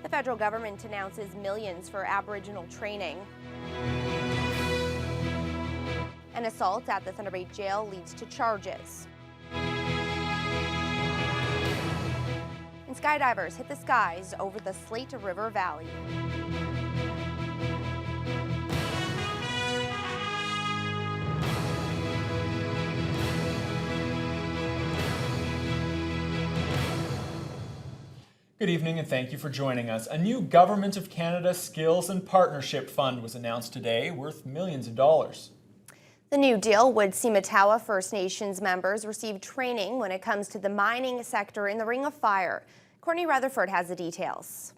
The federal government announces millions for Aboriginal training. An assault at the Thunder Bay jail leads to charges. And skydivers hit the skies over the Slate River Valley. Good evening and thank you for joining us. A new Government of Canada Skills and Partnership Fund was announced today, worth millions of dollars. The new deal would see Matawa First Nations members receive training when it comes to the mining sector in the Ring of Fire. Courtney Rutherford has the details.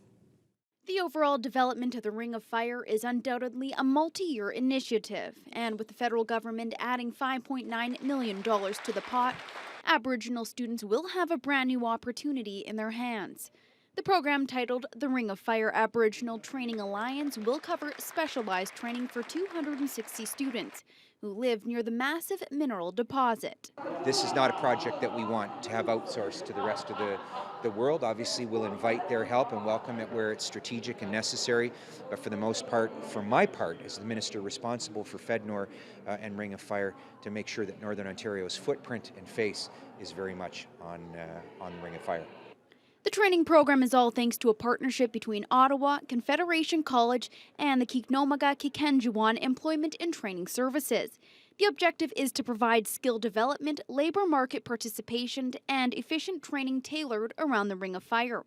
The overall development of the Ring of Fire is undoubtedly a multi-year initiative, and with the federal government adding $5.9 million to the pot, Aboriginal students will have a brand new opportunity in their hands. The program, titled the Ring of Fire Aboriginal Training Alliance, will cover specialized training for 260 students who live near the massive mineral deposit. This is not a project that we want to have outsourced to the rest of the world. Obviously, we'll invite their help and welcome it where it's strategic and necessary. But for the most part, for my part, as the minister responsible for FedNor and Ring of Fire, to make sure that Northern Ontario's footprint and face is very much on the Ring of Fire. The training program is all thanks to a partnership between Ottawa, Confederation College, and the Kiknomaga-Kikenjuan Employment and Training Services. The objective is to provide skill development, labor market participation, and efficient training tailored around the Ring of Fire.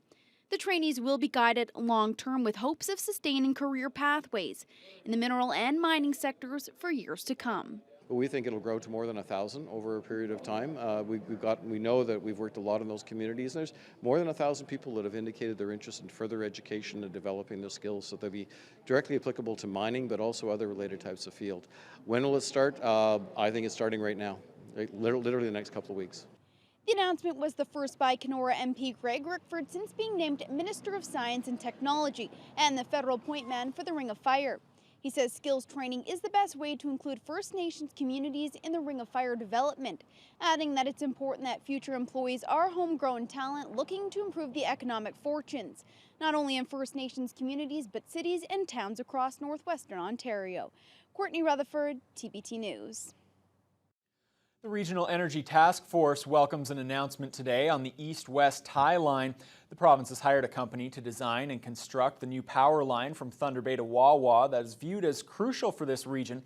The trainees will be guided long-term with hopes of sustaining career pathways in the mineral and mining sectors for years to come. But we think it'll grow to more than 1,000 over a period of time. We know that we've worked a lot in those communities, and there's more than 1,000 people that have indicated their interest in further education and developing their skills so they'll be directly applicable to mining, but also other related types of field. When will it start? I think it's starting right now, literally the next couple of weeks. The announcement was the first by Kenora MP Greg Rickford since being named Minister of Science and Technology and the federal point man for the Ring of Fire. He says skills training is the best way to include First Nations communities in the Ring of Fire development, adding that it's important that future employees are homegrown talent looking to improve the economic fortunes, not only in First Nations communities, but cities and towns across northwestern Ontario. Courtney Rutherford, TPT News. The Regional Energy Task Force welcomes an announcement today on the east-west tie line. The province has hired a company to design and construct the new power line from Thunder Bay to Wawa that is viewed as crucial for this region.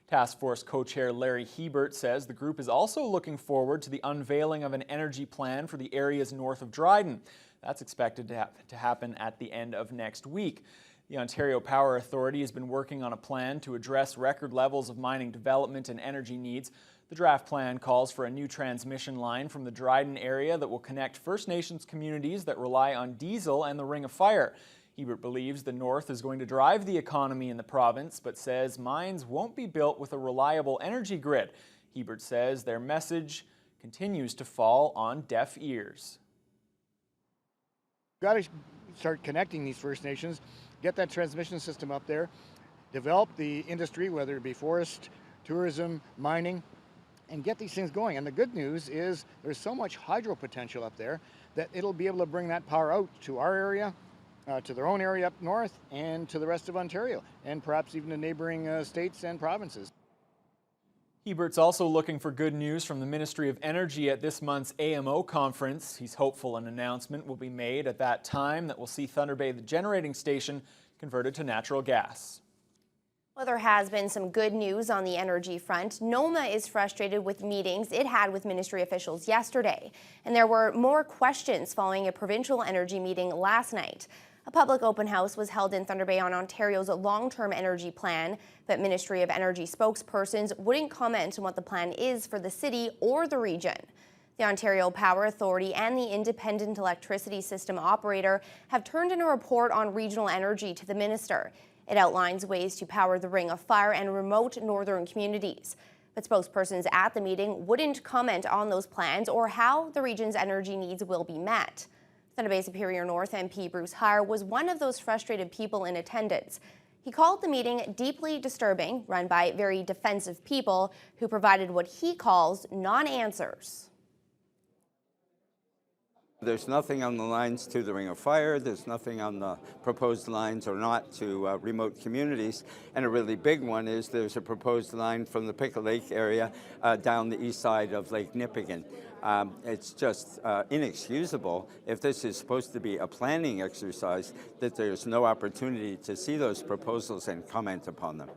Task Force co-chair Larry Hebert says the group is also looking forward to the unveiling of an energy plan for the areas north of Dryden. That's expected to happen at the end of next week. The Ontario Power Authority has been working on a plan to address record levels of mining development and energy needs. The draft plan calls for a new transmission line from the Dryden area that will connect First Nations communities that rely on diesel and the Ring of Fire. Hebert believes the North is going to drive the economy in the province, but says mines won't be built with a reliable energy grid. Hebert says their message continues to fall on deaf ears. We've got to start connecting these First Nations, get that transmission system up there, develop the industry, whether it be forest, tourism, mining, and get these things going. And the good news is there's so much hydro potential up there that it'll be able to bring that power out to our area, to their own area up north, and to the rest of Ontario, and perhaps even to neighboring states and provinces. Hebert's also looking for good news from the Ministry of Energy at this month's AMO conference. He's hopeful an announcement will be made at that time that will see Thunder Bay, the generating station, converted to natural gas. Well, there has been some good news on the energy front. NOMA is frustrated with meetings it had with ministry officials yesterday, and there were more questions following a provincial energy meeting last night. A public open house was held in Thunder Bay on Ontario's long-term energy plan, but Ministry of Energy spokespersons wouldn't comment on what the plan is for the city or the region. The Ontario Power Authority and the Independent Electricity System Operator have turned in a report on regional energy to the minister. It outlines ways to power the Ring of Fire and remote northern communities. But spokespersons at the meeting wouldn't comment on those plans or how the region's energy needs will be met. Thunder Bay Superior North MP Bruce Hire was one of those frustrated people in attendance. He called the meeting deeply disturbing, run by very defensive people who provided what he calls non-answers. There's nothing on the lines to the Ring of Fire, there's nothing on the proposed lines or not to remote communities, and a really big one is there's a proposed line from the Pickle Lake area down the east side of Lake Nipigon. It's just inexcusable, if this is supposed to be a planning exercise, that there's no opportunity to see those proposals and comment upon them.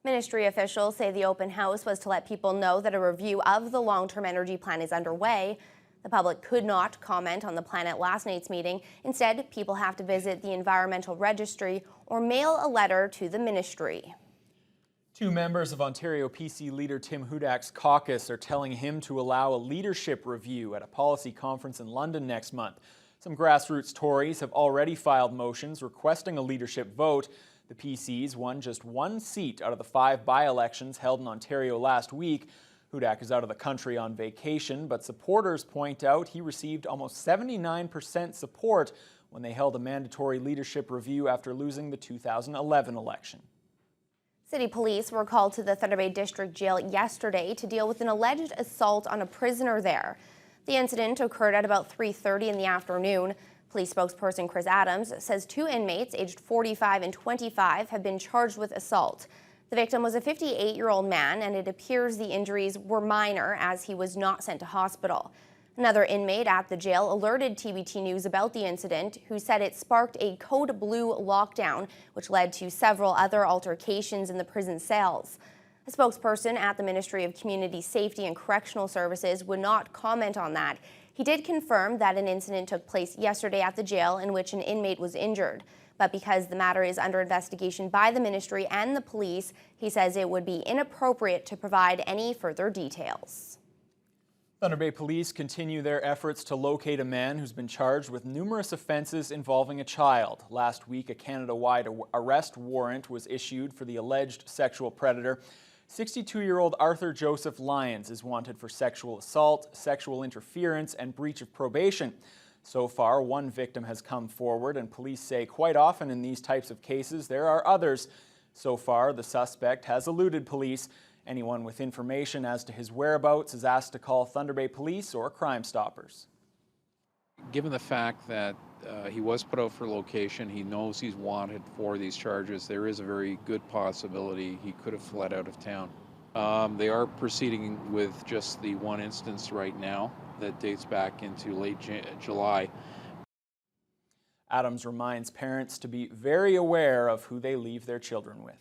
Ministry officials say the open house was to let people know that a review of the long-term energy plan is underway. The public could not comment on the plan at last night's meeting. Instead, people have to visit the Environmental Registry or mail a letter to the ministry. Two members of Ontario PC leader Tim Hudak's caucus are telling him to allow a leadership review at a policy conference in London next month. Some grassroots Tories have already filed motions requesting a leadership vote. The PCs won just one seat out of the 5 by-elections held in Ontario last week. Hudak is out of the country on vacation, but supporters point out he received almost 79% support when they held a mandatory leadership review after losing the 2011 election. City police were called to the Thunder Bay District Jail yesterday to deal with an alleged assault on a prisoner there. The incident occurred at about 3:30 in the afternoon. Police spokesperson Chris Adams says 2 inmates aged 45 and 25 have been charged with assault. The victim was a 58-year-old man, and it appears the injuries were minor as he was not sent to hospital. Another inmate at the jail alerted TBT News about the incident, who said it sparked a Code Blue lockdown, which led to several other altercations in the prison cells. A spokesperson at the Ministry of Community Safety and Correctional Services would not comment on that. He did confirm that an incident took place yesterday at the jail in which an inmate was injured. But because the matter is under investigation by the ministry and the police, he says it would be inappropriate to provide any further details. Thunder Bay Police continue their efforts to locate a man who's been charged with numerous offenses involving a child. Last week, a Canada-wide arrest warrant was issued for the alleged sexual predator. 62-year-old Arthur Joseph Lyons is wanted for sexual assault, sexual interference, and breach of probation. So far, one victim has come forward, and police say quite often in these types of cases there are others. So far, the suspect has eluded police. Anyone with information as to his whereabouts is asked to call Thunder Bay Police or Crime Stoppers. Given the fact that he was put out for location, he knows he's wanted for these charges, there is a very good possibility he could have fled out of town. They are proceeding with just the one instance right now that dates back into late July. Adams reminds parents to be very aware of who they leave their children with.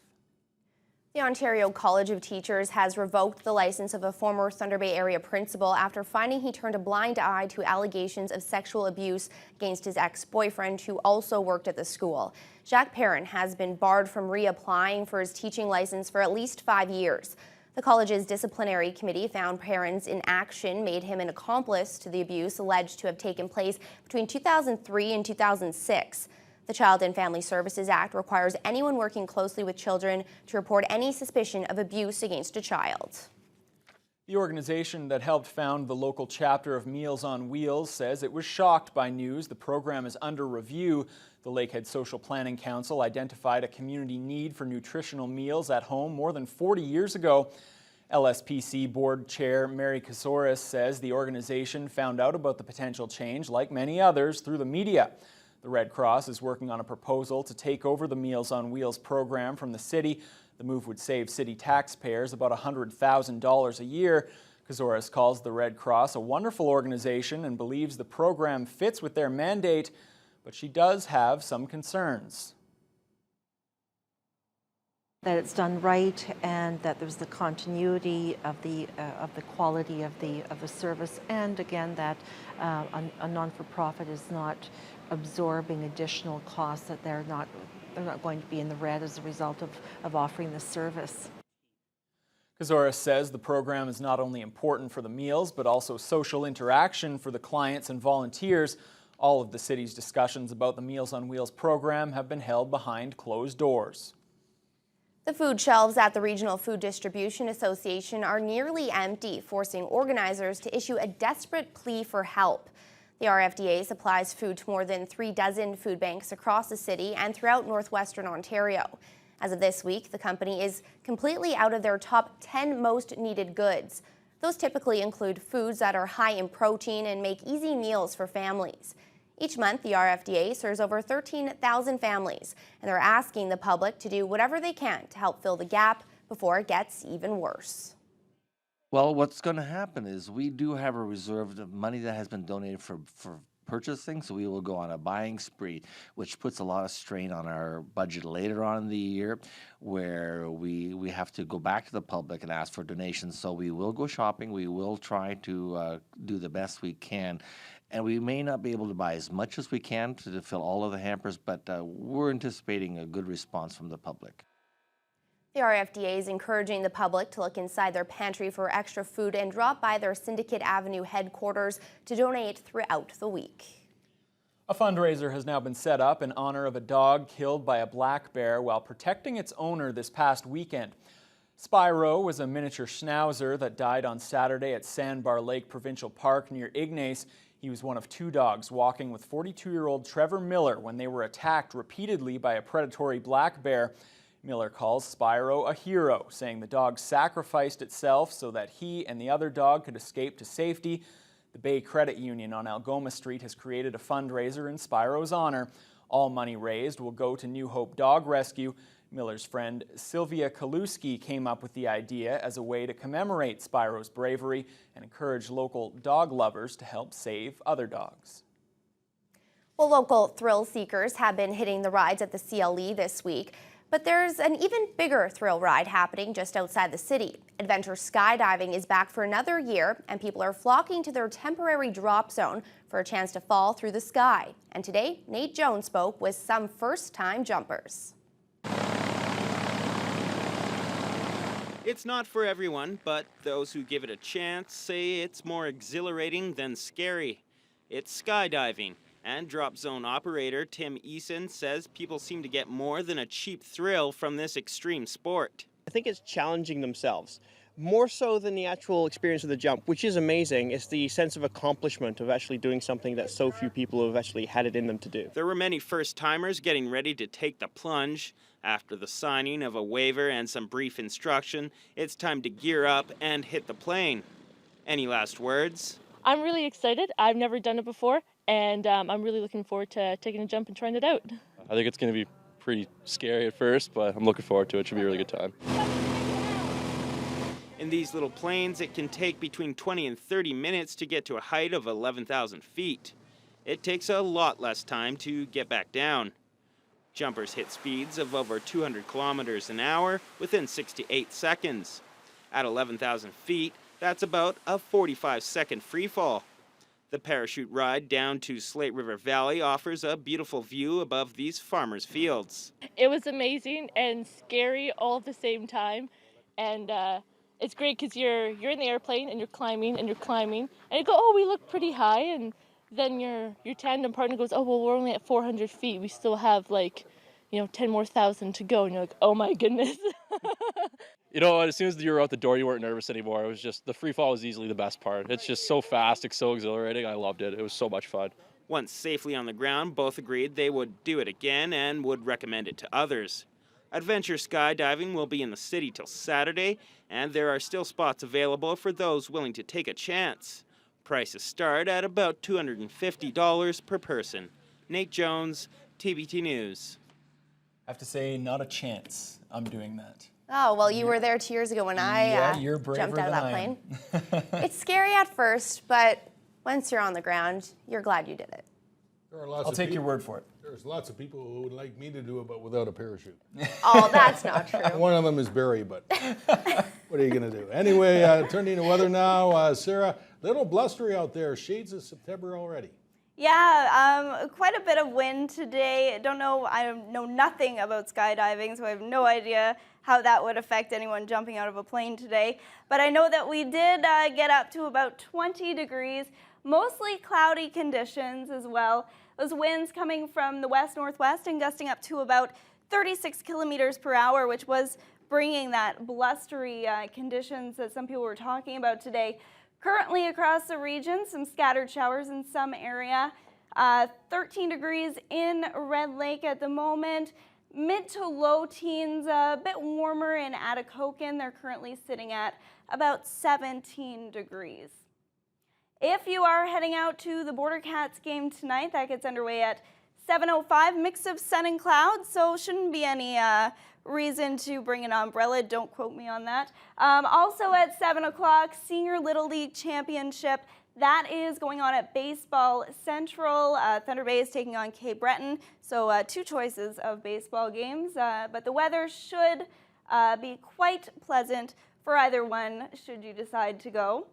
The Ontario College of Teachers has revoked the license of a former Thunder Bay area principal after finding he turned a blind eye to allegations of sexual abuse against his ex-boyfriend, who also worked at the school. Jacques Perrin has been barred from reapplying for his teaching license for at least 5 years. The college's disciplinary committee found Perrin's inaction made him an accomplice to the abuse alleged to have taken place between 2003 and 2006. The Child and Family Services Act requires anyone working closely with children to report any suspicion of abuse against a child. The organization that helped found the local chapter of Meals on Wheels says it was shocked by news the program is under review. The Lakehead Social Planning Council identified a community need for nutritional meals at home more than 40 years ago. LSPC Board Chair Mary Kasoris says the organization found out about the potential change, like many others, through the media. The Red Cross is working on a proposal to take over the Meals on Wheels program from the city. The move would save city taxpayers about $100,000 a year. Kasoris calls the Red Cross a wonderful organization and believes the program fits with their mandate, but she does have some concerns. That it's done right and that there's the continuity of the quality of the service, and again that a non-for-profit is not absorbing additional costs, that they're not going to be in the red as a result of offering this service. Kasoris says the program is not only important for the meals, but also social interaction for the clients and volunteers. All of the city's discussions about the Meals on Wheels program have been held behind closed doors. The food shelves at the Regional Food Distribution Association are nearly empty, forcing organizers to issue a desperate plea for help. The RFDA supplies food to more than 36 food banks across the city and throughout northwestern Ontario. As of this week, the company is completely out of their top 10 most needed goods. Those typically include foods that are high in protein and make easy meals for families. Each month, the RFDA serves over 13,000 families, and they're asking the public to do whatever they can to help fill the gap before it gets even worse. Well, what's going to happen is we do have a reserve of money that has been donated for purchasing, so we will go on a buying spree, which puts a lot of strain on our budget later on in the year, where we have to go back to the public and ask for donations. So we will go shopping. We will try to do the best we can. And we may not be able to buy as much as we can to fill all of the hampers, but we're anticipating a good response from the public. The RFDA is encouraging the public to look inside their pantry for extra food and drop by their Syndicate Avenue headquarters to donate throughout the week. A fundraiser has now been set up in honor of a dog killed by a black bear while protecting its owner this past weekend. Spyro was a miniature schnauzer that died on Saturday at Sandbar Lake Provincial Park near Ignace. He was one of two dogs walking with 42-year-old Trevor Miller when they were attacked repeatedly by a predatory black bear. Miller calls Spyro a hero, saying the dog sacrificed itself so that he and the other dog could escape to safety. The Bay Credit Union on Algoma Street has created a fundraiser in Spyro's honor. All money raised will go to New Hope Dog Rescue. Miller's friend Sylvia Kaluski came up with the idea as a way to commemorate Spyro's bravery and encourage local dog lovers to help save other dogs. Well, local thrill seekers have been hitting the rides at the CLE this week, but there's an even bigger thrill ride happening just outside the city. Adventure skydiving is back for another year, and people are flocking to their temporary drop zone for a chance to fall through the sky. And today, Nate Jones spoke with some first-time jumpers. It's not for everyone, but those who give it a chance say it's more exhilarating than scary. It's skydiving, and drop zone operator Tim Eason says people seem to get more than a cheap thrill from this extreme sport. I think it's challenging themselves. More so than the actual experience of the jump, which is amazing, is the sense of accomplishment of actually doing something that so few people have actually had it in them to do. There were many first-timers getting ready to take the plunge. After the signing of a waiver and some brief instruction, it's time to gear up and hit the plane. Any last words? I'm really excited. I've never done it before, and I'm really looking forward to taking a jump and trying it out. I think it's going to be pretty scary at first, but I'm looking forward to it. It should be a really good time. In these little planes, it can take between 20 and 30 minutes to get to a height of 11,000 feet. It takes a lot less time to get back down. Jumpers hit speeds of over 200 kilometers an hour within 6 to 8 seconds. At 11,000 feet, that's about a 45-second free fall. The parachute ride down to Slate River Valley offers a beautiful view above these farmers' fields. It was amazing and scary all at the same time, and it's great because you're in the airplane and you're climbing, and you go, oh, we look pretty high, and then your tandem partner goes, oh, well, we're only at 400 feet. We still have 10 more thousand to go. And you're like, oh my goodness. You know, as soon as you were out the door, you weren't nervous anymore. It was just, the free fall was easily the best part. It's just so fast, it's so exhilarating. I loved it. It was so much fun. Once safely on the ground, both agreed they would do it again and would recommend it to others. Adventure skydiving will be in the city till Saturday, and there are still spots available for those willing to take a chance. Prices start at about $250 per person. Nate Jones, TBT News. I have to say, not a chance I'm doing that. Oh, well, you were there 2 years ago when I you're braver jumped out of than that I plane. am. It's scary at first, but once you're on the ground, you're glad you did it. There are lots I'll of take people, your word for it. There's lots of people who would like me to do it, but without a parachute. Oh, that's not true. One of them is Barry, but what are you going to do? Anyway, turning to weather now. Sarah, little blustery out there. Shades of September already. Yeah, quite a bit of wind today. I know nothing about skydiving, so I have no idea how that would affect anyone jumping out of a plane today. But I know that we did get up to about 20 degrees, mostly cloudy conditions as well. Those winds coming from the west-northwest and gusting up to about 36 kilometers per hour, which was bringing that blustery conditions that some people were talking about today. Currently across the region, some scattered showers in some area. 13 degrees in Red Lake at the moment. mid to low teens, a bit warmer in Atikokan. They're currently sitting at about 17 degrees. If you are heading out to the Border Cats game tonight, that gets underway at 7:05, mix of sun and clouds, so shouldn't be any reason to bring an umbrella. Don't quote me on that. Also at 7 o'clock, Senior Little League Championship. That is going on at Baseball Central. Thunder Bay is taking on Cape Breton, so two choices of baseball games, but the weather should be quite pleasant for either one should you decide to go.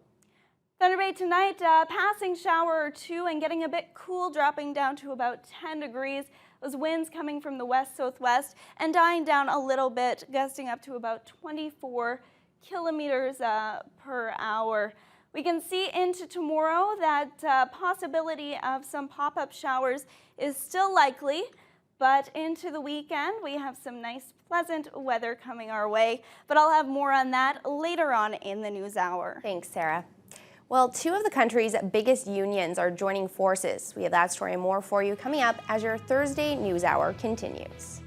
Thunder Bay tonight, passing shower or two and getting a bit cool, dropping down to about 10 degrees. Those winds coming from the west-southwest and dying down a little bit, gusting up to about 24 kilometers per hour. We can see into tomorrow that possibility of some pop-up showers is still likely, but into the weekend we have some nice pleasant weather coming our way. But I'll have more on that later on in the news hour. Thanks, Sarah. Well, two of the country's biggest unions are joining forces. We have that story and more for you coming up as your Thursday News Hour continues.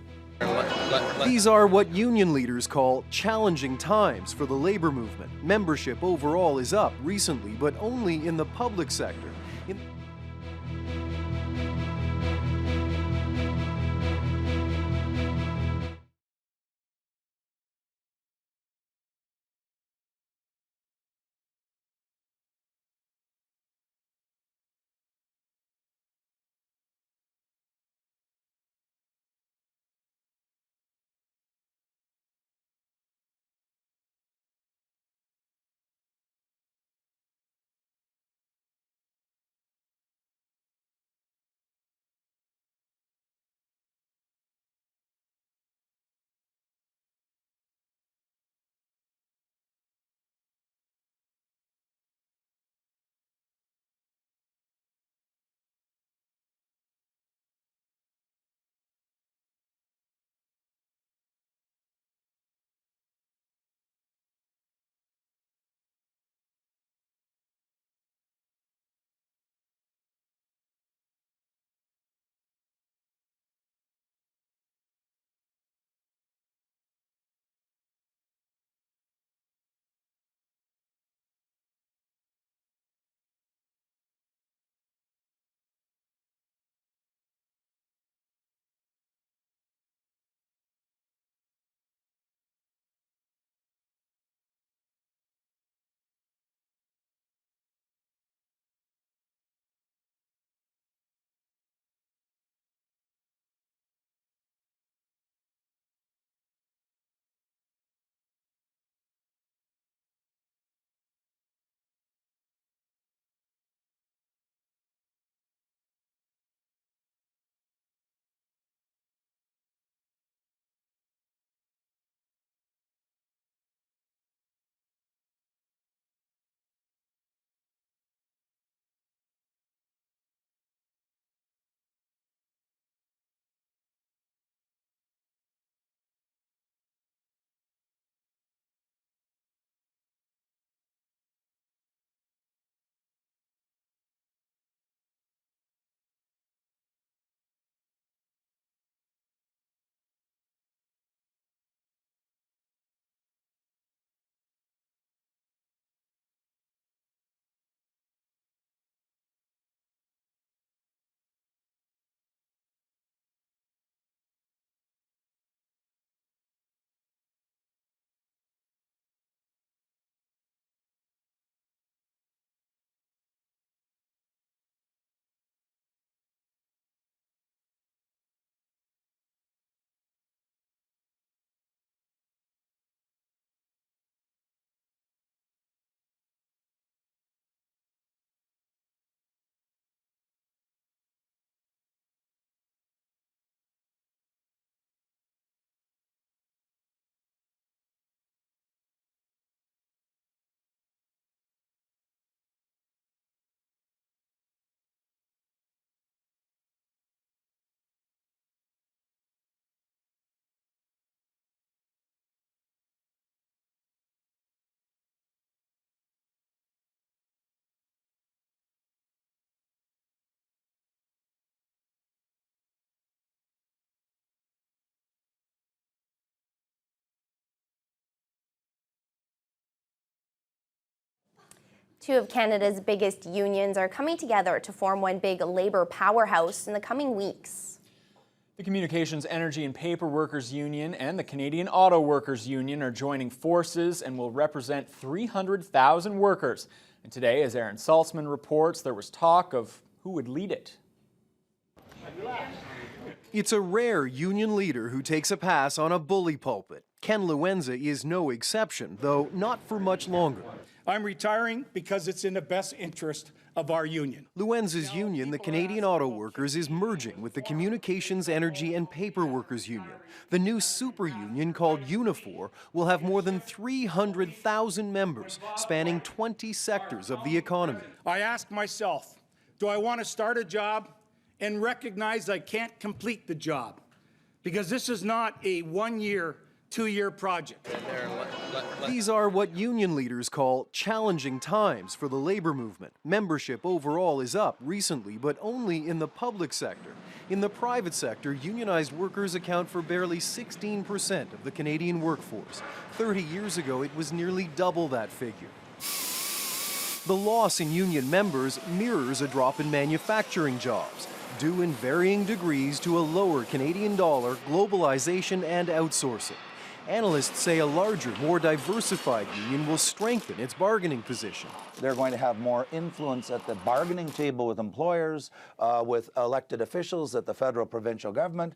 These are what union leaders call challenging times for the labor movement. Membership overall is up recently, but only in the public sector. Two of Canada's biggest unions are coming together to form one big labour powerhouse in the coming weeks. The Communications, Energy and Paper Workers Union and the Canadian Auto Workers Union are joining forces and will represent 300,000 workers. And today, as Aaron Saltzman reports, there was talk of who would lead it. It's a rare union leader who takes a pass on a bully pulpit. Ken Luenza is no exception, though not for much longer. I'm retiring because it's in the best interest of our union. Luenza's union, the Canadian Auto Workers, is merging with the Communications, Energy and Paper Workers Union. The new super union called Unifor will have more than 300,000 members spanning 20 sectors of the economy. I ask myself, do I want to start a job and recognize I can't complete the job? Because this is not a 1 year, 2 year project. These are what union leaders call challenging times for the labor movement. Membership overall is up recently, but only in the public sector. In the private sector, unionized workers account for barely 16% of the Canadian workforce. 30 years ago, it was nearly double that figure. The loss in union members mirrors a drop in manufacturing jobs, due in varying degrees to a lower Canadian dollar, globalization, and outsourcing. Analysts say a larger, more diversified union will strengthen its bargaining position. They're going to have more influence at the bargaining table with employers, with elected officials at the federal, provincial government.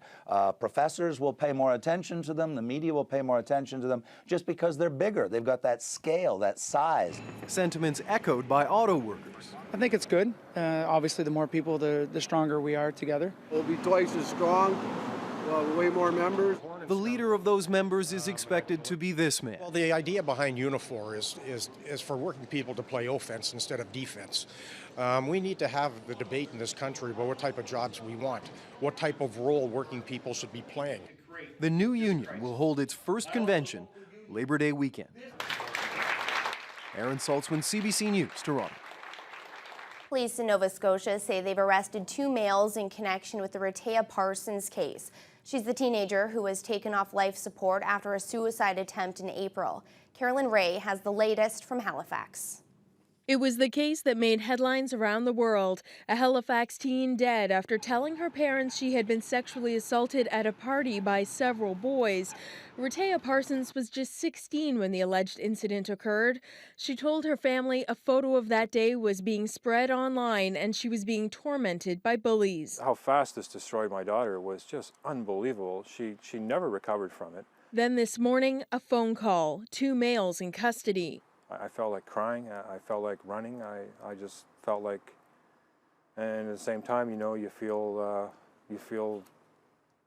Professors will pay more attention to them. The media will pay more attention to them just because they're bigger. They've got that scale, that size. Sentiments echoed by auto workers. I think it's good. Obviously, the more people, the stronger we are together. We'll be twice as strong. We'll have way more members. The leader of those members is expected to be this man. Well, the idea behind Unifor is for working people to play offense instead of defense. We need to have the debate in this country about what type of jobs we want, what type of role working people should be playing. The new union will hold its first convention Labor Day weekend. Aaron Saltzman, CBC News, Toronto. Police in Nova Scotia say they've arrested two males in connection with the Rehtaeh Parsons case. She's the teenager who was taken off life support after a suicide attempt in April. Carolyn Ray has the latest from Halifax. It was the case that made headlines around the world. A Halifax teen dead after telling her parents she had been sexually assaulted at a party by several boys. Rehtaeh Parsons was just 16 when the alleged incident occurred. She told her family a photo of that day was being spread online and she was being tormented by bullies. How fast this destroyed my daughter was just unbelievable. She never recovered from it. Then this morning, a phone call, two males in custody. I felt like crying, I felt like running, I just felt like, and at the same time, you know, you feel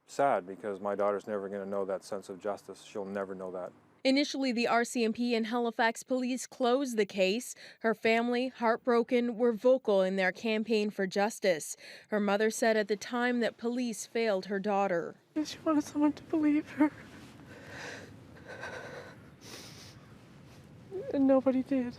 sad because my daughter's never going to know that sense of justice. She'll never know that. Initially, the RCMP and Halifax police closed the case. Her family, heartbroken, were vocal in their campaign for justice. Her mother said at the time that police failed her daughter. She wanted someone to believe her. And nobody did.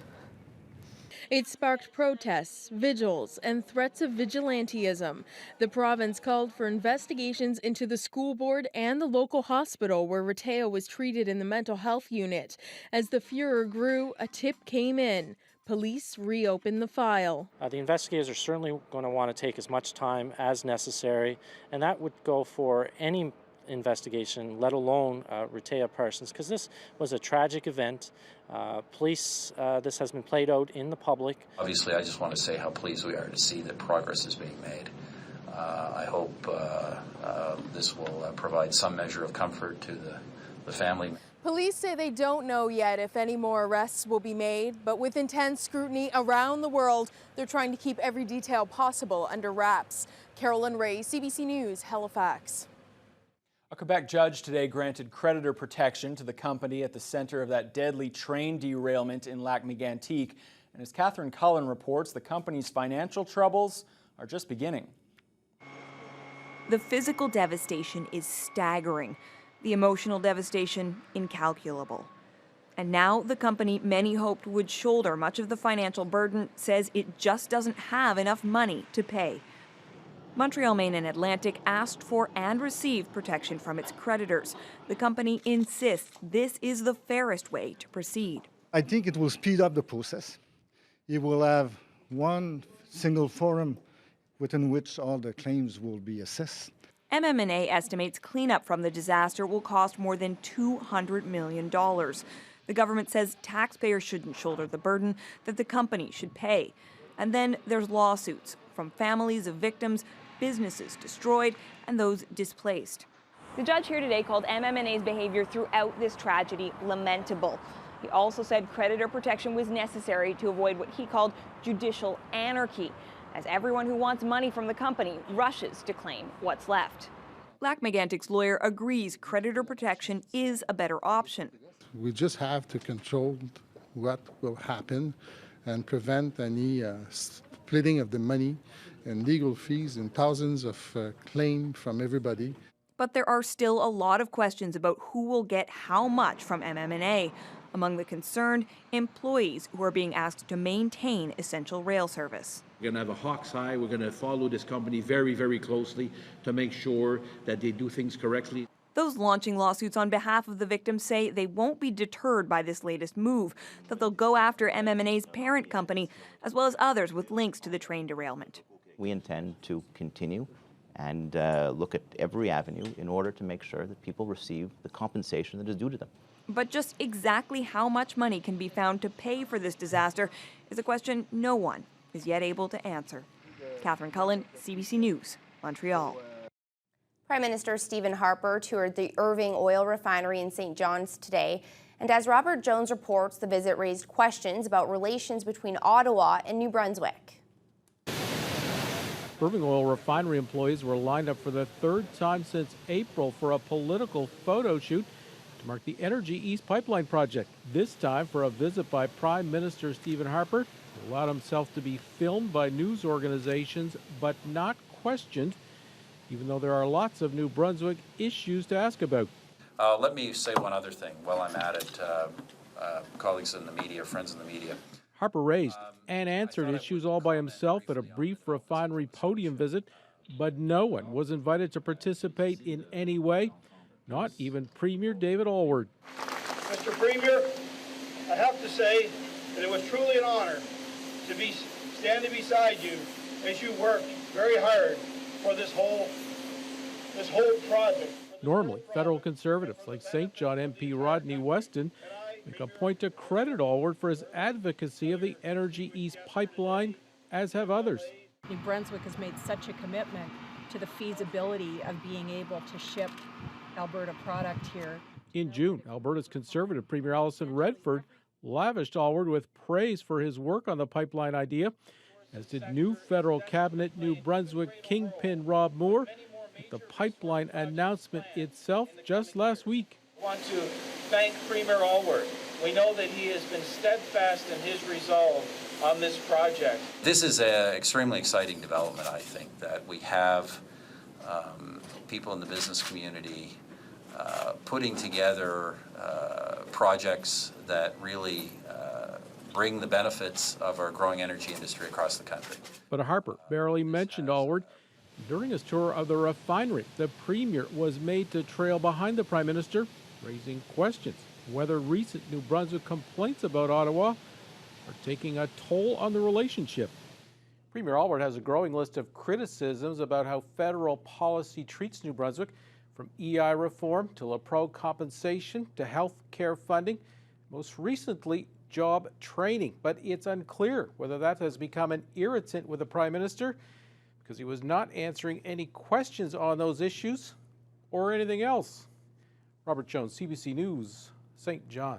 It sparked protests, vigils, and threats of vigilantism. The province called for investigations into the school board and the local hospital where Rehtaeh was treated in the mental health unit. As the furor grew, a tip came in. Police reopened the file. The investigators are certainly going to want to take as much time as necessary, and that would go for any investigation, let alone Rehtaeh Parsons, because this was a tragic event. Police, this has been played out in the public. Obviously, I just want to say how pleased we are to see that progress is being made. I hope this will provide some measure of comfort to the family. Police say they don't know yet if any more arrests will be made, but with intense scrutiny around the world, they're trying to keep every detail possible under wraps. Carolyn Ray, CBC News, Halifax. A Quebec judge today granted creditor protection to the company at the center of that deadly train derailment in Lac-Mégantic. And as Catherine Cullen reports, the company's financial troubles are just beginning. The physical devastation is staggering. The emotional devastation, incalculable. And now the company many hoped would shoulder much of the financial burden says it just doesn't have enough money to pay. Montreal, Maine and Atlantic asked for and received protection from its creditors. The company insists this is the fairest way to proceed. I think it will speed up the process it will have one single forum within which all the claims will be assessed. MMA estimates cleanup from the disaster will cost more than $200 million. The government says taxpayers shouldn't shoulder the burden, that the company should pay. And then there's lawsuits from families of victims, businesses destroyed, and those displaced. The judge here today called MMA 's behavior throughout this tragedy lamentable. He also said creditor protection was necessary to avoid what he called judicial anarchy, as everyone who wants money from the company rushes to claim what's left. Lac-Mégantic's lawyer agrees creditor protection is a better option. We just have to control what will happen and prevent any splitting of the money and legal fees and thousands of claims from everybody. But there are still a lot of questions about who will get how much from MMA. Among the concerned, employees who are being asked to maintain essential rail service. We're going to have a hawk's eye. We're going to follow this company very, very closely to make sure that they do things correctly. Those launching lawsuits on behalf of the victims say they won't be deterred by this latest move, that they'll go after MMA 's parent company, as well as others with links to the train derailment. We intend to continue and look at every avenue in order to make sure that people receive the compensation that is due to them. But just exactly how much money can be found to pay for this disaster is a question no one is yet able to answer. Catherine Cullen, CBC News, Montreal. Prime Minister Stephen Harper toured the Irving Oil Refinery in St. John's today. And as Robert Jones reports, the visit raised questions about relations between Ottawa and New Brunswick. Irving Oil Refinery employees were lined up for the third time since April for a political photo shoot to mark the Energy East pipeline project. This time for a visit by Prime Minister Stephen Harper, who allowed himself to be filmed by news organizations but not questioned, even though there are lots of New Brunswick issues to ask about. Let me say one other thing while I'm at it, colleagues in the media, friends in the media. Harper raised and answered issues all by himself at a brief refinery podium visit, but no one was invited to participate in any way, not even Premier David Alward. Mr. Premier, I have to say that it was truly an honor to be standing beside you as you worked very hard for this whole project. Normally, federal conservatives like St. John MP Rodney Weston make a point to credit Alward for his advocacy of the Energy East pipeline, as have others. New Brunswick has made such a commitment to the feasibility of being able to ship Alberta product here. In June, Alberta's Conservative Premier Alison Redford lavished Alward with praise for his work on the pipeline idea, as did new federal cabinet New Brunswick kingpin Rob Moore with the pipeline announcement itself just last week. I want to thank Premier Alward. We know that he has been steadfast in his resolve on this project. This is an extremely exciting development, I think, that we have people in the business community putting together projects that really bring the benefits of our growing energy industry across the country. But Harper barely mentioned Alward. During his tour of the refinery, the Premier was made to trail behind the Prime Minister, raising questions whether recent New Brunswick complaints about Ottawa are taking a toll on the relationship. Premier Alward has a growing list of criticisms about how federal policy treats New Brunswick, from EI reform to LaPro compensation to health care funding, most recently job training. But it's unclear whether that has become an irritant with the Prime Minister, because he was not answering any questions on those issues or anything else. Robert Jones, CBC News, St. John.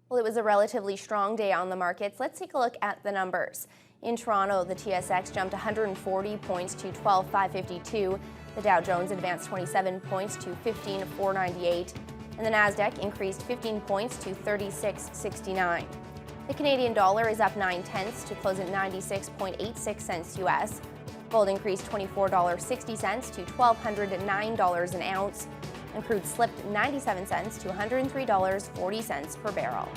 Well, it was a relatively strong day on the markets. Let's take a look at the numbers. In Toronto, the TSX jumped 140 points to 12,552. The Dow Jones advanced 27 points to 15,498. And the Nasdaq increased 15 points to 3669. The Canadian dollar is up 9/10 to close at 96.86 cents US. Gold increased $24.60 to $1,209 an ounce. And crude slipped 97 cents to $103.40 per barrel.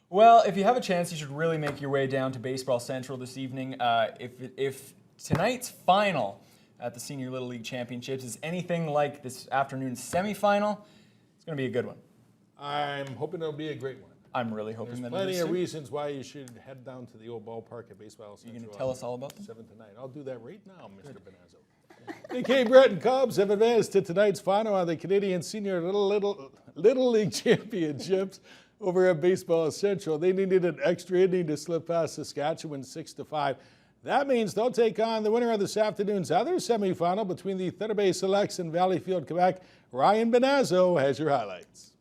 Well, if you have a chance, you should really make your way down to Baseball Central this evening. If tonight's final at the Senior Little League Championships is anything like this afternoon's semifinal, it's going to be a good one. I'm hoping it'll be a great one. I'm really hoping There's that it plenty is of too. reasons why you should head down to the old ballpark at Baseball Central. You going to tell us all about them? 7 to 9. I'll do that right now, Mr. Benazzo. The Cape Breton Cubs have advanced to tonight's final on the Canadian Senior Little League Championships over at Baseball Central. They needed an extra inning to slip past Saskatchewan 6-5. That means they'll take on the winner of this afternoon's other semifinal between the Thunder Bay Selects and Valleyfield, Quebec. Ryan Benazzo has your highlights.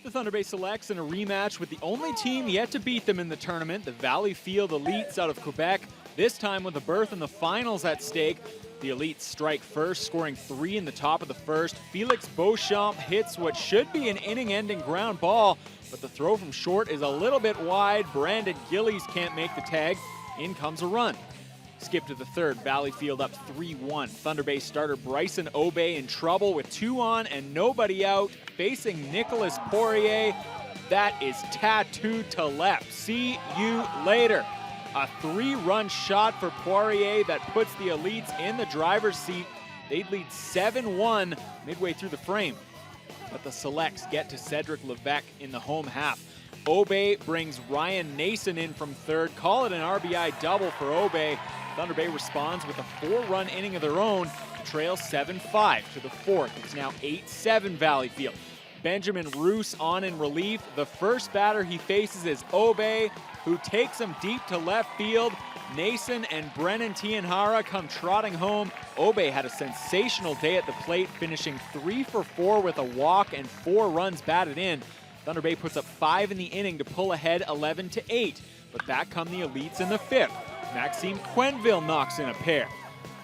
The Thunder Bay Selects in a rematch with the only team yet to beat them in the tournament, the Valleyfield Elites out of Quebec, this time with a berth in the finals at stake. The Elites strike first, scoring 3 in the top of the first. Felix Beauchamp hits what should be an inning-ending ground ball, but the throw from short is a little bit wide. Brandon Gillies can't make the tag. In comes a run. Skip to the third, Valleyfield up 3-1. Thunder Bay starter Bryson Obey in trouble with 2 on and nobody out, facing Nicolas Poirier. That is tattooed to left. See you later. A 3-run shot for Poirier that puts the Elites in the driver's seat. They'd lead 7-1 midway through the frame. But the Selects get to Cedric Levesque in the home half. Obey brings Ryan Nason in from third. Call it an RBI double for Obey. Thunder Bay responds with a 4-run inning of their own to trail 7-5 to the fourth. It's now 8-7 Valleyfield. Benjamin Roos on in relief. The first batter he faces is Obey, who takes him deep to left field. Nason and Brennan Tianhara come trotting home. Obey had a sensational day at the plate, finishing 3 for 4 with a walk and 4 runs batted in. Thunder Bay puts up 5 in the inning to pull ahead 11-8. But back come the Elites in the fifth. Maxime Quenneville knocks in a pair.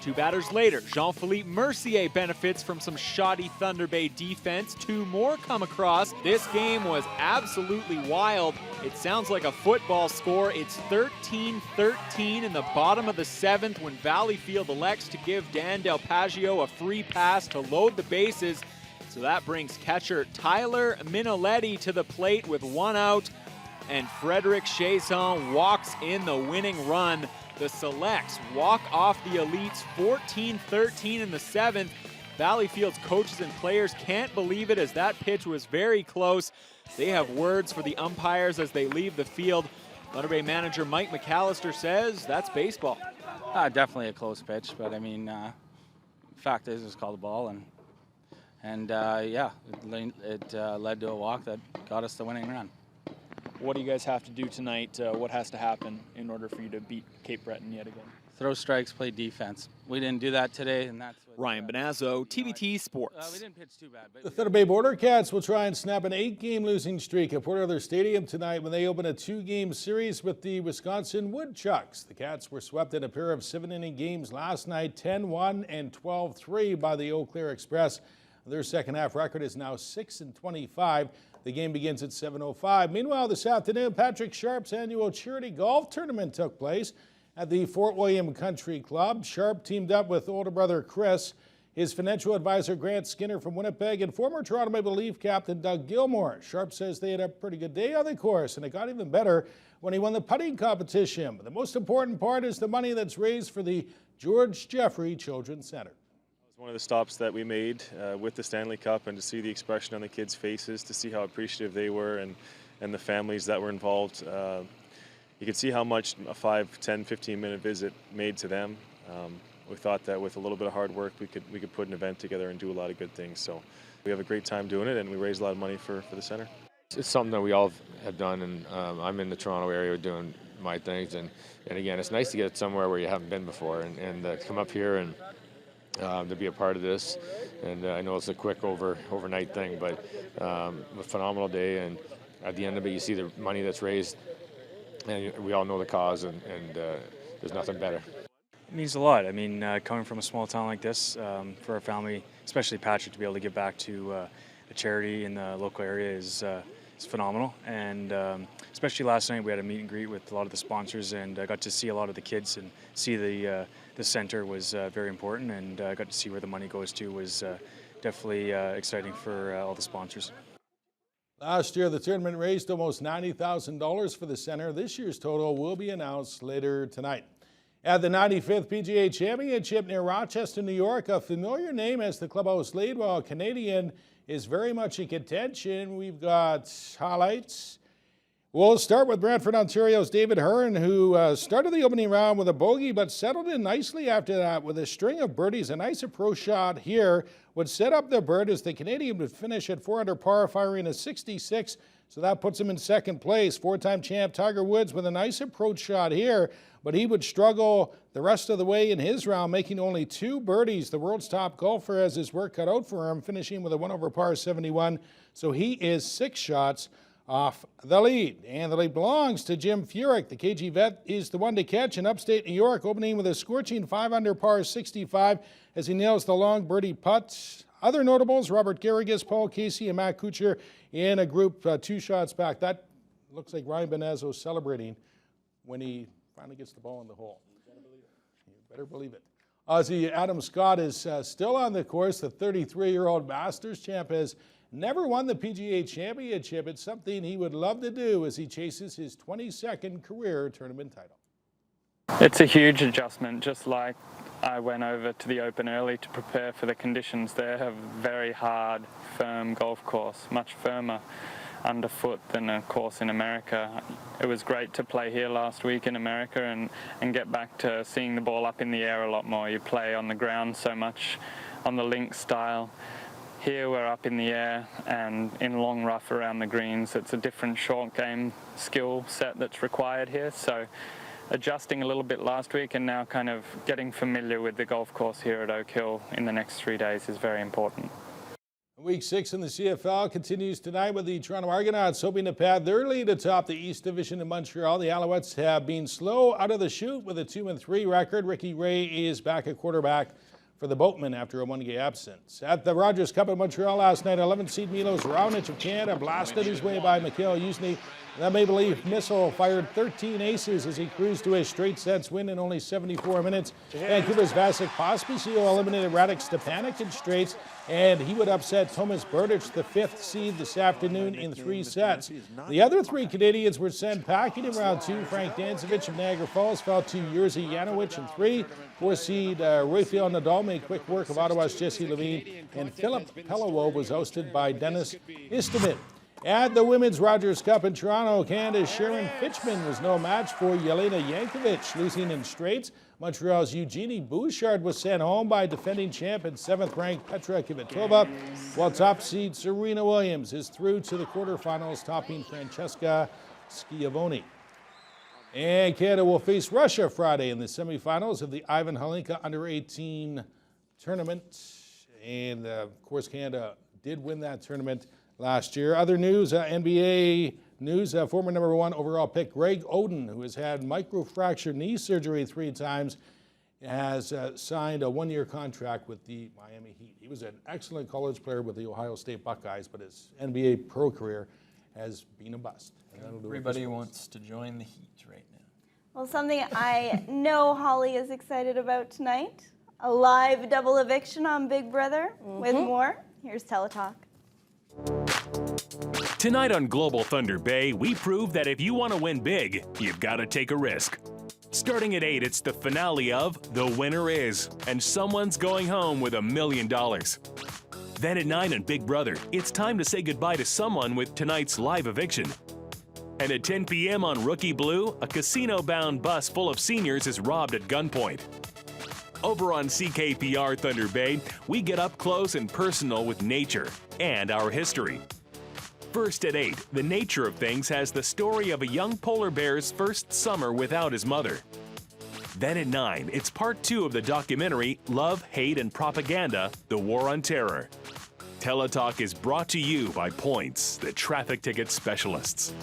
2 batters later, Jean-Philippe Mercier benefits from some shoddy Thunder Bay defense. 2 more come across. This game was absolutely wild. It sounds like a football score. It's 13-13 in the bottom of the 7th when Valleyfield elects to give Dan Del Paggio a free pass to load the bases. So that brings catcher Tyler Minoletti to the plate with 1 out, and Frederick Chazon walks in the winning run. The Selects walk off the Elites 14-13 in the 7th. Valleyfield's coaches and players can't believe it as that pitch was very close. They have words for the umpires as they leave the field. Thunder Bay manager Mike McAllister says that's baseball. Definitely a close pitch, but I mean, fact is it's called a ball, and yeah, it led to a walk that got us the winning run. What do you guys have to do tonight? What has to happen in order for you to beat Cape Breton yet again? Throw strikes, play defense. We didn't do that today, and that's what, Ryan Benazzo, TBT Sports. we didn't pitch too bad. But The Thunder Bay Border Cats will try and snap an 8-game losing streak at Port Arthur Stadium tonight when they open a 2-game series with the Wisconsin Woodchucks. The Cats were swept in a pair of 7-inning games last night, 10-1 and 12-3 by the Eau Claire Express. Their second half record is now 6-25. The game begins at 7:05. Meanwhile, this afternoon, Patrick Sharp's annual charity golf tournament took place at the Fort William Country Club. Sharp teamed up with older brother Chris, his financial advisor Grant Skinner from Winnipeg, and former Toronto Maple Leaf captain Doug Gilmore. Sharp says they had a pretty good day on the course, and it got even better when he won the putting competition. But the most important part is the money that's raised for the George Jeffrey Children's Center. One of the stops that we made with the Stanley Cup, and to see the expression on the kids' faces, to see how appreciative they were and the families that were involved. You could see how much a 5, 10, 15-minute visit made to them. We thought that with a little bit of hard work, we could put an event together and do a lot of good things. So we have a great time doing it, and we raise a lot of money for the center. It's something that we all have done, and I'm in the Toronto area doing my things. And again, it's nice to get somewhere where you haven't been before and come up here and to be a part of this. And I know it's a quick overnight thing, but a phenomenal day. And at the end of it, you see the money that's raised, and we all know the cause, and there's nothing better. It means a lot. I mean, coming from a small town like this, for our family, especially Patrick, to be able to give back to a charity in the local area is phenomenal. And especially last night, we had a meet and greet with a lot of the sponsors, and I got to see a lot of the kids and see the center was very important, and I got to see where the money goes to was definitely exciting for all the sponsors. Last year, the tournament raised almost $90,000 for the center. This year's total will be announced later tonight. At the 95th PGA Championship near Rochester, New York, a familiar name as the clubhouse lead, while a Canadian is very much in contention. We've got highlights. We'll start with Brantford, Ontario's David Hearn, who started the opening round with a bogey, but settled in nicely after that with a string of birdies. A nice approach shot here would set up the bird as the Canadian would finish at 4 under par, firing a 66. So that puts him in second place. Four-time champ Tiger Woods with a nice approach shot here, but he would struggle the rest of the way in his round, making only 2 birdies. The world's top golfer has his work cut out for him, finishing with a 1 over par 71. So he is 6 shots off the lead. And the lead belongs to Jim Furyk. The KG vet is the one to catch in upstate New York, opening with a scorching 5 under par 65 as he nails the long birdie putt. Other notables, Robert Garrigus, Paul Casey, and Matt Kuchar in a group 2 shots back. That looks like Ryan Benazzo celebrating when he finally gets the ball in the hole. You better believe it. Aussie Adam Scott is still on the course. The 33-year-old Masters champ has never won the PGA Championship. It's something he would love to do as he chases his 22nd career tournament title. It's a huge adjustment, just like I went over to the Open early to prepare for the conditions there. A very hard, firm golf course, much firmer underfoot than a course in America. It was great to play here last week in America and get back to seeing the ball up in the air a lot more. You play on the ground so much, on the link style. Here we're up in the air and in long rough around the greens. It's a different short game skill set that's required here. So adjusting a little bit last week and now kind of getting familiar with the golf course here at Oak Hill in the next 3 days is very important. Week 6 in the CFL continues tonight with the Toronto Argonauts hoping to pad their lead atop the East Division in Montreal. The Alouettes have been slow out of the chute with a 2-3 record. Ricky Ray is back at quarterback for the Boatmen after a 1-game absence. At the Rogers Cup in Montreal last night, 11th seed Milos Raonic of Canada blasted his way by Mikhail Yuzny. That Maple Leaf missile fired 13 aces as he cruised to a straight sets win in only 74 minutes. Vancouver's Vasek Pospisil eliminated Radek Stepanek in straights, and he would upset Tomas Berdych, the 5th seed, this afternoon in 3 sets. The other 3 Canadians were sent packing in round 2. Frank Danzovich of Niagara Falls fell to Jerzy Janowicz in 3. 4th seed Rafael Nadal made quick work of Ottawa's Jesse Levine, and Philip Pelawo was ousted by Dennis Istomin. At the Women's Rogers Cup in Toronto, Canada's Sharon Fitchman was no match for Yelena Yankovic, losing in straights. Montreal's Eugenie Bouchard was sent home by defending champ and 7th-ranked Petra Kvitova, while top seed Serena Williams is through to the quarterfinals, topping Francesca Schiavone. And Canada will face Russia Friday in the semifinals of the Ivan Halinka Under-18 tournament. And, of course, Canada did win that tournament last year. Other news, NBA news, former number 1 overall pick Greg Oden, who has had microfracture knee surgery 3 times, has signed a 1-year contract with the Miami Heat. He was an excellent college player with the Ohio State Buckeyes, but his NBA pro career has been a bust. Everybody wants to join the Heat right now. Well, something I know Holly is excited about tonight, a live double eviction on Big Brother. With more, here's Teletalk. Tonight on Global Thunder Bay, we prove that if you want to win big, you've got to take a risk. Starting at 8, it's the finale of The Winner Is, and someone's going home with $1 million. Then at 9 on Big Brother, it's time to say goodbye to someone with tonight's live eviction. And at 10 p.m. on Rookie Blue, a casino-bound bus full of seniors is robbed at gunpoint. Over on CKPR Thunder Bay, we get up close and personal with nature and our history. First at 8, The Nature of Things has the story of a young polar bear's first summer without his mother. Then at 9, it's part 2 of the documentary Love, Hate, and Propaganda, The War on Terror. Teletalk is brought to you by Points, the traffic ticket specialists.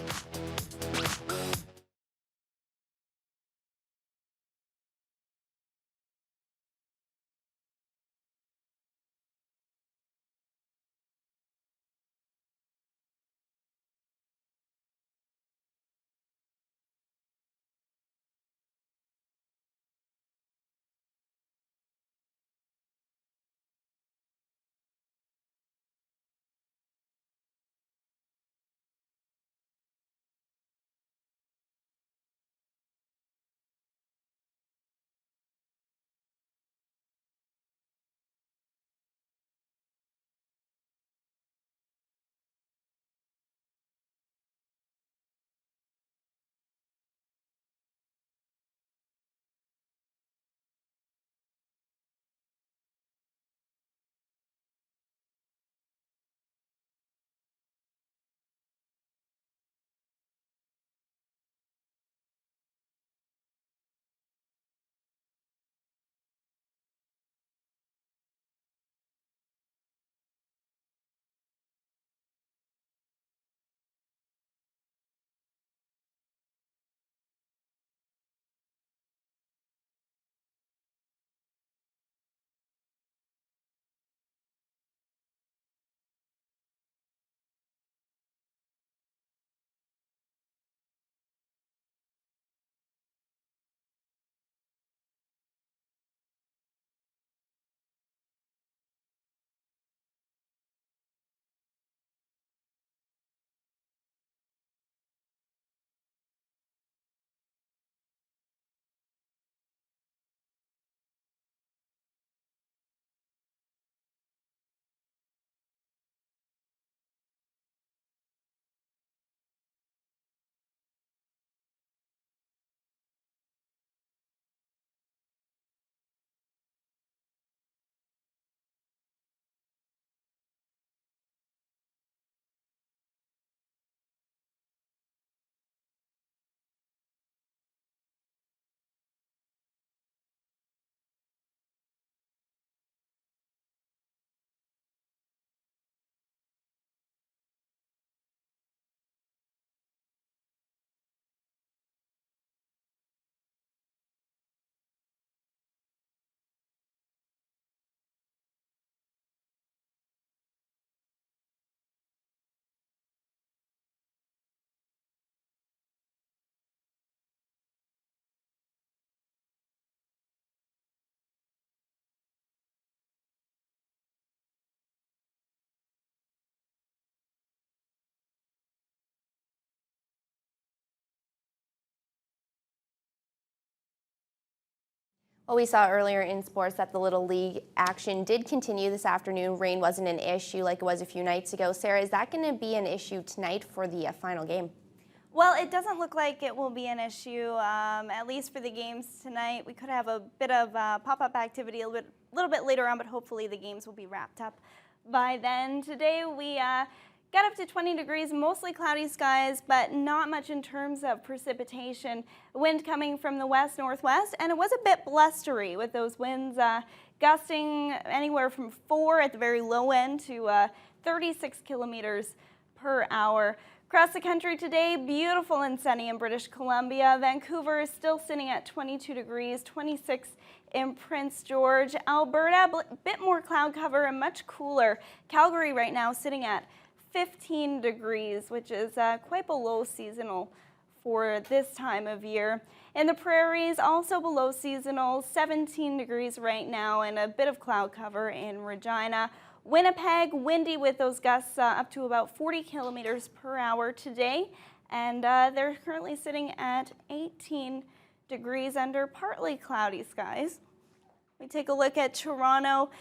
Well, we saw earlier in sports that the Little League action did continue this afternoon. Rain wasn't an issue like it was a few nights ago. Sarah, is that going to be an issue tonight for the final game? Well, it doesn't look like it will be an issue, at least for the games tonight. We could have a bit of pop-up activity a little bit later on, but hopefully the games will be wrapped up by then. Today we got up to 20 degrees, mostly cloudy skies, but not much in terms of precipitation. Wind coming from the west-northwest, and it was a bit blustery with those winds gusting anywhere from 4 at the very low end to 36 kilometers per hour. Across the country today, beautiful and sunny in British Columbia. Vancouver is still sitting at 22 degrees, 26 in Prince George. Alberta, a bit more cloud cover and much cooler. Calgary right now sitting at 15 degrees, which is quite below seasonal for this time of year. In the prairies, also below seasonal, 17 degrees right now and a bit of cloud cover in Regina. Winnipeg, windy with those gusts up to about 40 kilometers per hour today, and they're currently sitting at 18 degrees under partly cloudy skies. We take a look at Toronto.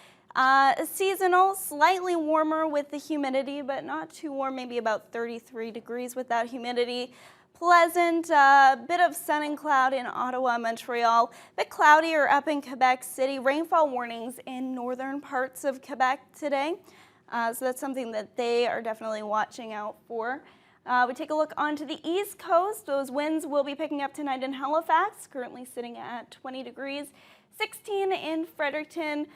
Seasonal, slightly warmer with the humidity, but not too warm, maybe about 33 degrees with that humidity. Pleasant, bit of sun and cloud in Ottawa, Montreal. A bit cloudier up in Quebec City. Rainfall warnings in northern parts of Quebec today. So that's something that they are definitely watching out for. We take a look onto the east coast. Those winds will be picking up tonight in Halifax, currently sitting at 20 degrees. 16 in Fredericton.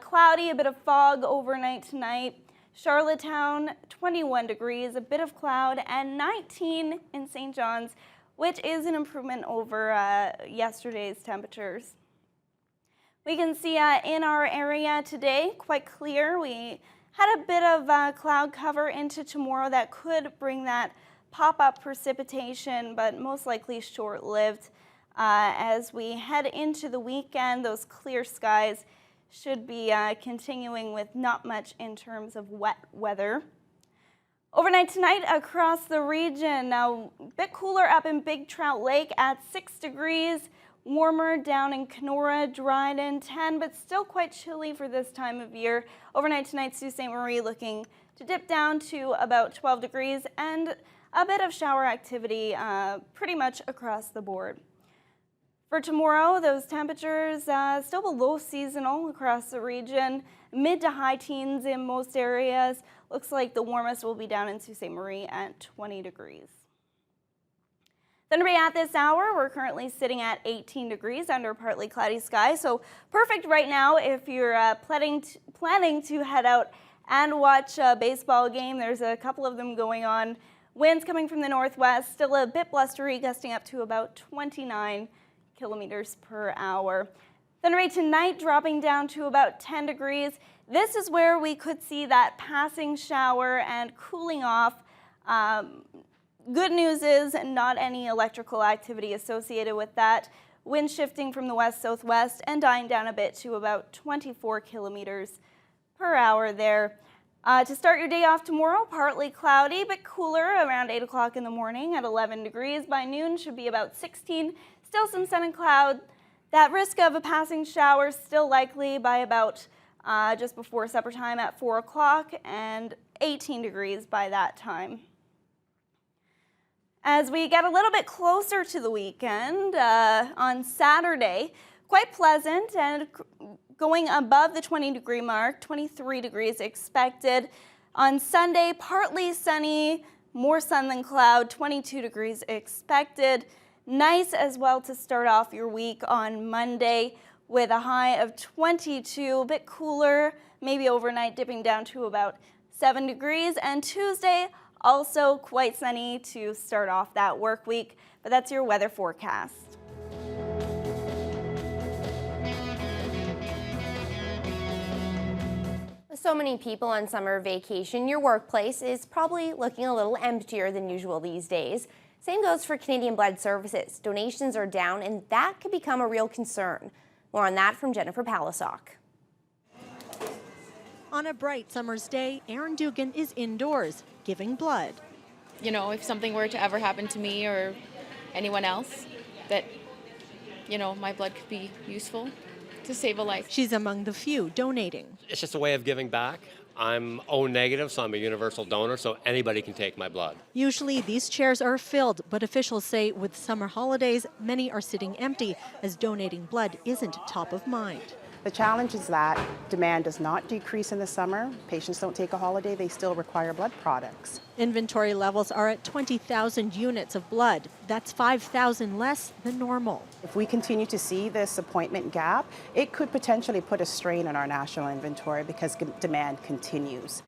Cloudy, a bit of fog overnight tonight. Charlottetown, 21 degrees, a bit of cloud, and 19 in St. John's, which is an improvement over yesterday's temperatures. We can see in our area today, quite clear. We had a bit of cloud cover into tomorrow that could bring that pop-up precipitation, but most likely short-lived. As we head into the weekend, those clear skies should be continuing with not much in terms of wet weather. Overnight tonight across the region, now a bit cooler up in Big Trout Lake at 6 degrees, warmer down in Kenora, Dryden 10, but still quite chilly for this time of year. Overnight tonight, Sault Ste. Marie looking to dip down to about 12 degrees and a bit of shower activity pretty much across the board. For tomorrow, those temperatures still below seasonal across the region, mid to high teens in most areas. Looks like the warmest will be down in Sault Ste. Marie at 20 degrees. Thunder Bay at this hour, we're currently sitting at 18 degrees under partly cloudy skies, so perfect right now if you're planning to head out and watch a baseball game. There's a couple of them going on. Winds coming from the northwest, still a bit blustery, gusting up to about 29 kilometers per hour. Thunder Bay tonight dropping down to about 10 degrees. This is where we could see that passing shower and cooling off. Good news is not any electrical activity associated with that. Wind shifting from the west-southwest and dying down a bit to about 24 kilometers per hour there. To start your day off tomorrow, partly cloudy but cooler around 8 o'clock in the morning at 11 degrees. By noon should be about 16. Still some sun and cloud. That risk of a passing shower still likely by about just before supper time at 4 o'clock and 18 degrees by that time. As we get a little bit closer to the weekend, on Saturday, quite pleasant and going above the 20-degree mark, 23 degrees expected. On Sunday, partly sunny, more sun than cloud, 22 degrees expected. Nice as well to start off your week on Monday with a high of 22, a bit cooler, maybe overnight dipping down to about 7 degrees. And Tuesday, also quite sunny to start off that work week, but that's your weather forecast. With so many people on summer vacation, your workplace is probably looking a little emptier than usual these days. Same goes for Canadian Blood Services. Donations are down, and that could become a real concern. More on that from Jennifer Palisock. On a bright summer's day, Erin Dugan is indoors, giving blood. You know, if something were to ever happen to me or anyone else, that, you know, my blood could be useful. to save a life. She's among the few donating. It's just a way of giving back. I'm O negative, so I'm a universal donor, so anybody can take my blood. Usually these chairs are filled, but officials say with summer holidays, many are sitting empty as donating blood isn't top of mind. The challenge is that demand does not decrease in the summer. Patients don't take a holiday, they still require blood products. Inventory levels are at 20,000 units of blood. That's 5,000 less than normal. If we continue to see this appointment gap, it could potentially put a strain on our national inventory because demand continues.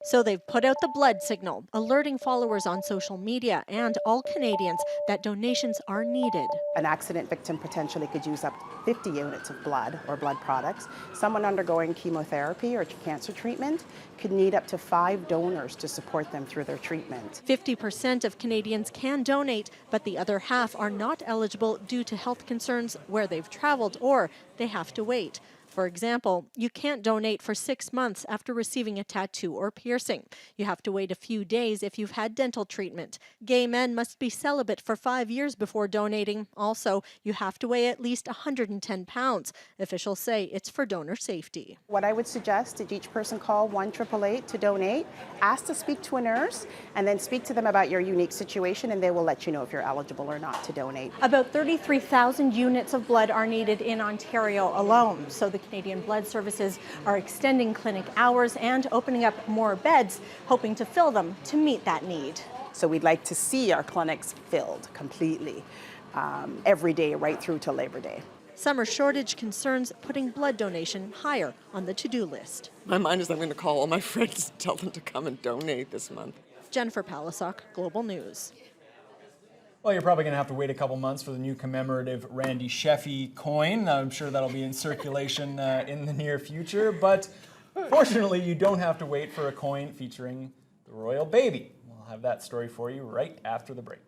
So they've put out the blood signal, alerting followers on social media and all Canadians that donations are needed. An accident victim potentially could use up 50 units of blood or blood products. Someone undergoing chemotherapy or cancer treatment could need up to 5 donors to support them through their treatment. 50% of Canadians can donate, but the other half are not eligible due to health concerns where they've traveled or they have to wait. For example, you can't donate for 6 months after receiving a tattoo or piercing. You have to wait a few days if you've had dental treatment. Gay men must be celibate for 5 years before donating. Also, you have to weigh at least 110 pounds. Officials say it's for donor safety. What I would suggest is each person call 1-888 to donate, ask to speak to a nurse, and then speak to them about your unique situation, and they will let you know if you're eligible or not to donate. About 33,000 units of blood are needed in Ontario alone, so the Canadian Blood Services are extending clinic hours and opening up more beds, hoping to fill them to meet that need. So we'd like to see our clinics filled completely every day right through to Labor Day. Summer shortage concerns putting blood donation higher on the to-do list. My mind is I'm going to call all my friends and tell them to come and donate this month. Jennifer Palisock, Global News. Well, you're probably going to have to wait a couple months for the new commemorative Randy Sheffy coin. I'm sure that'll be in circulation in the near future, but fortunately you don't have to wait for a coin featuring the royal baby. We'll have that story for you right after the break.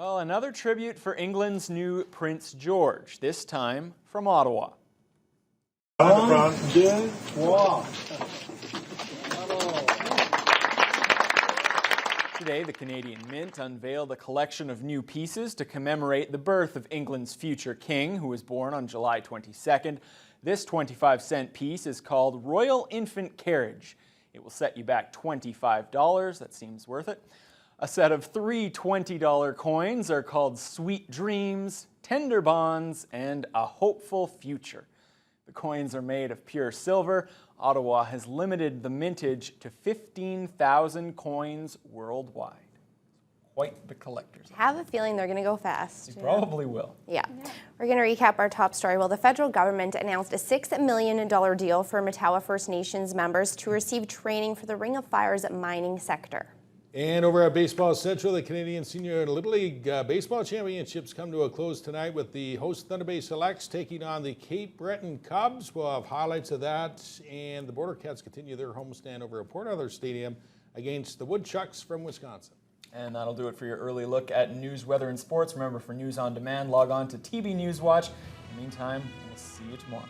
Well, another tribute for England's new Prince George, this time from Ottawa. Today, the Canadian Mint unveiled a collection of new pieces to commemorate the birth of England's future king, who was born on July 22nd. This 25-cent piece is called Royal Infant Carriage. It will set you back $25. That seems worth it. A set of 3 $20 coins are called Sweet Dreams, Tender Bonds, and A Hopeful Future. The coins are made of pure silver. Ottawa has limited the mintage to 15,000 coins worldwide. Quite the collector's. I have a feeling they're going to go fast. You probably will. Yeah. We're going to recap our top story. Well, the federal government announced a $6 million deal for Matawa First Nations members to receive training for the Ring of Fire's mining sector. And over at Baseball Central, the Canadian Senior Little League Baseball Championships come to a close tonight with the host Thunder Bay Selects taking on the Cape Breton Cubs. We'll have highlights of that, and the Border Cats continue their homestand over at Port Arthur Stadium against the Woodchucks from Wisconsin. And that'll do it for your early look at news, weather, and sports. Remember, for news on demand, log on to TB News Watch. In the meantime, we'll see you tomorrow.